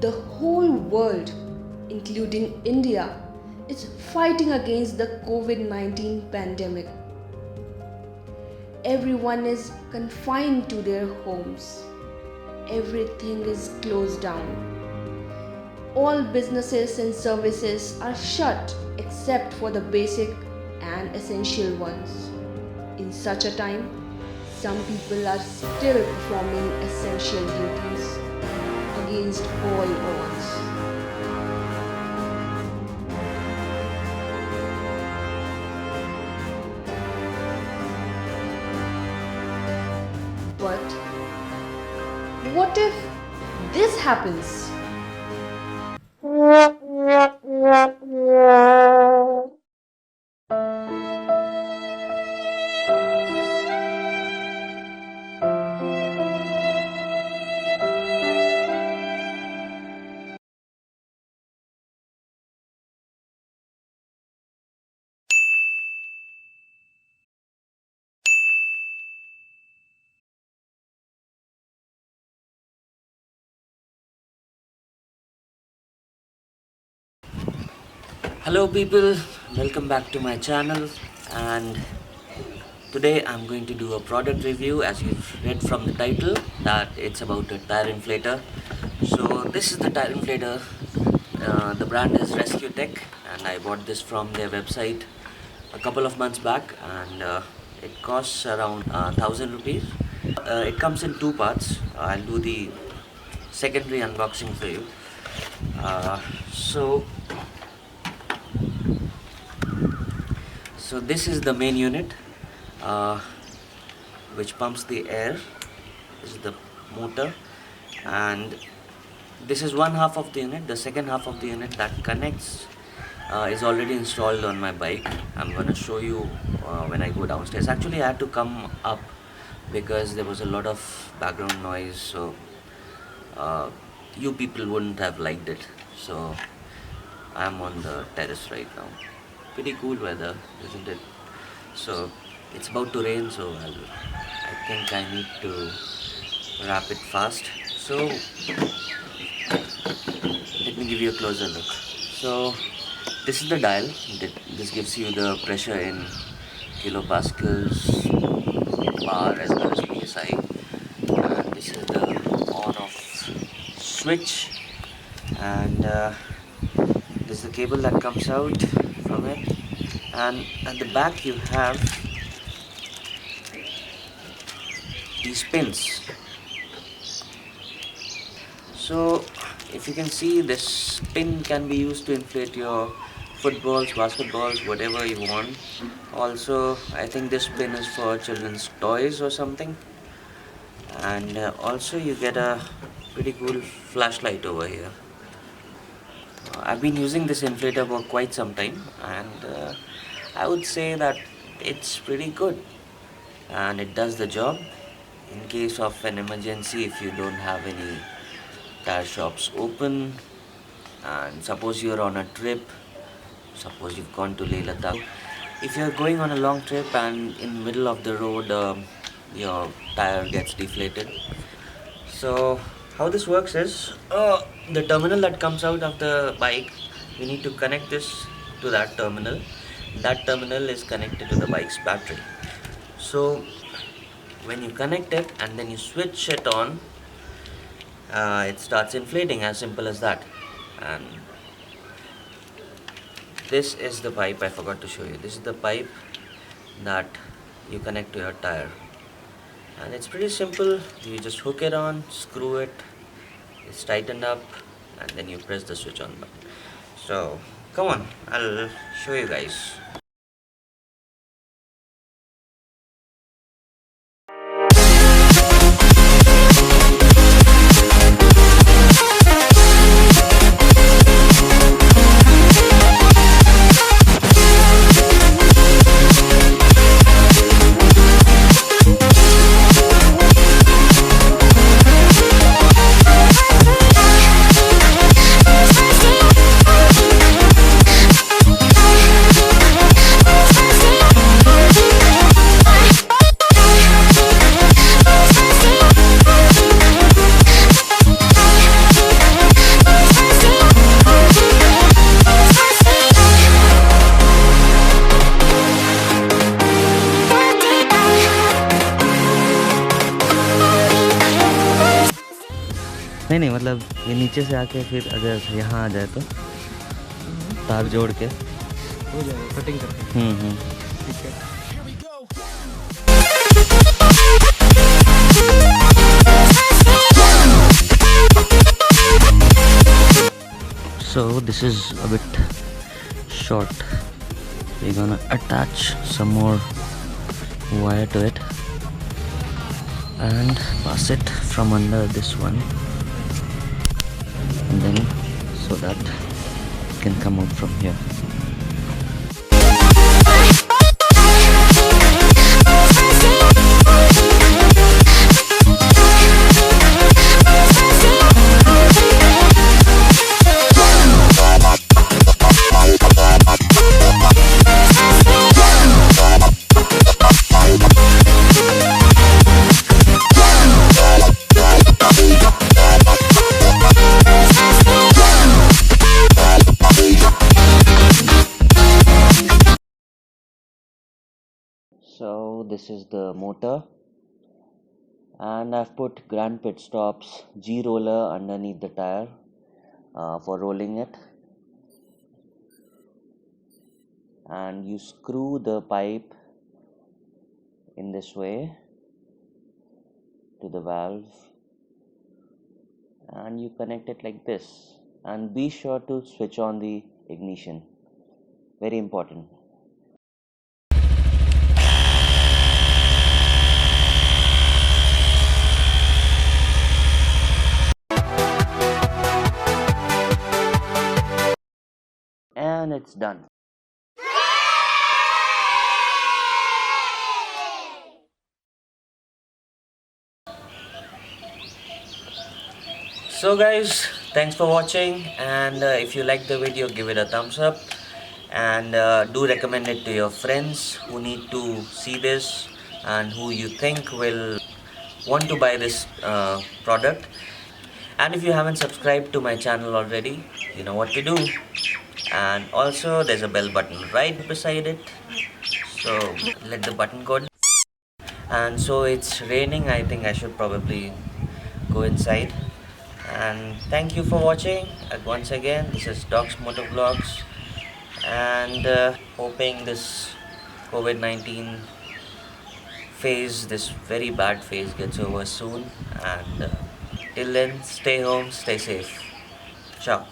The whole world, including India, is fighting against the COVID-19 pandemic. Everyone is confined to their homes. Everything is closed down. All businesses and services are shut except for the basic and essential ones. In such a time, some people are still performing essential duties against all odds. But what if this happens? Hello people, welcome back to my channel, and today I'm going to do a product review. As you've read from the title that it's about a tire inflator. So this is the tire inflator. The brand is ResQTech, and I bought this from their website a couple of months back, and it costs around 1000 rupees. It comes in two parts. I'll do the secondary unboxing for you. So this is the main unit, which pumps the air. This is the motor, and this is one half of the unit. The second half of the unit that connects is already installed on my bike. I'm gonna show you when I go downstairs. Actually, I had to come up because there was a lot of background noise, so you people wouldn't have liked it. So I'm on the terrace right now. Pretty cool weather, isn't it? So it's about to rain, so I think I need to wrap it fast. So let me give you a closer look. So this is the dial. This gives you the pressure in kilopascals, bar as well as psi. And this is the on-off switch, and this is the cable that comes out from it, and at the back you have these pins. So if you can see, this pin can be used to inflate your footballs, basketballs, whatever you want. Also, I think this pin is for children's toys or something, and also you get a pretty cool flashlight over here. I've been using this inflator for quite some time, and I would say that it's pretty good, and it does the job in case of an emergency. If you don't have any tire shops open, and suppose you're on a trip, suppose you've gone to Leh Ladakh, if you're going on a long trip and in the middle of the road your tire gets deflated. So how this works is, the terminal that comes out of the bike, we need to connect this to that terminal. That terminal is connected to the bike's battery. So when you connect it and then you switch it on, it starts inflating, as simple as that. And this is the pipe, I forgot to show you. This is the pipe that you connect to your tire, and it's pretty simple. You just hook it on, screw it, it's tightened up, and then you press the switch on button. So come on, I'll show you guys. नहीं नहीं, मतलब ये नीचे से आके फिर अगर यहाँ आ जाए तो तार जोड़ के हो जाएगा कटिंग करके। ठीक है। So this is a bit short. We're gonna attach some more wire to it and pass it from under this one, and then so that it can come out from here. So this is the motor, and I've put Grand Pit Stop's G roller underneath the tire for rolling it, and you screw the pipe in this way to the valve and you connect it like this, and be sure to switch on the ignition, very important. And it's done. So guys, thanks for watching, and if you like the video, give it a thumbs up, and do recommend it to your friends who need to see this and who you think will want to buy this product. And if you haven't subscribed to my channel already, you know what to do. And also there's a bell button right beside it, so let the button go. And so it's raining, I think I should probably go inside. And thank you for watching. Once again, this is Doc's Motovlogs, and hoping this COVID-19 phase, this very bad phase, gets over soon. And till then, stay home, stay safe. Ciao.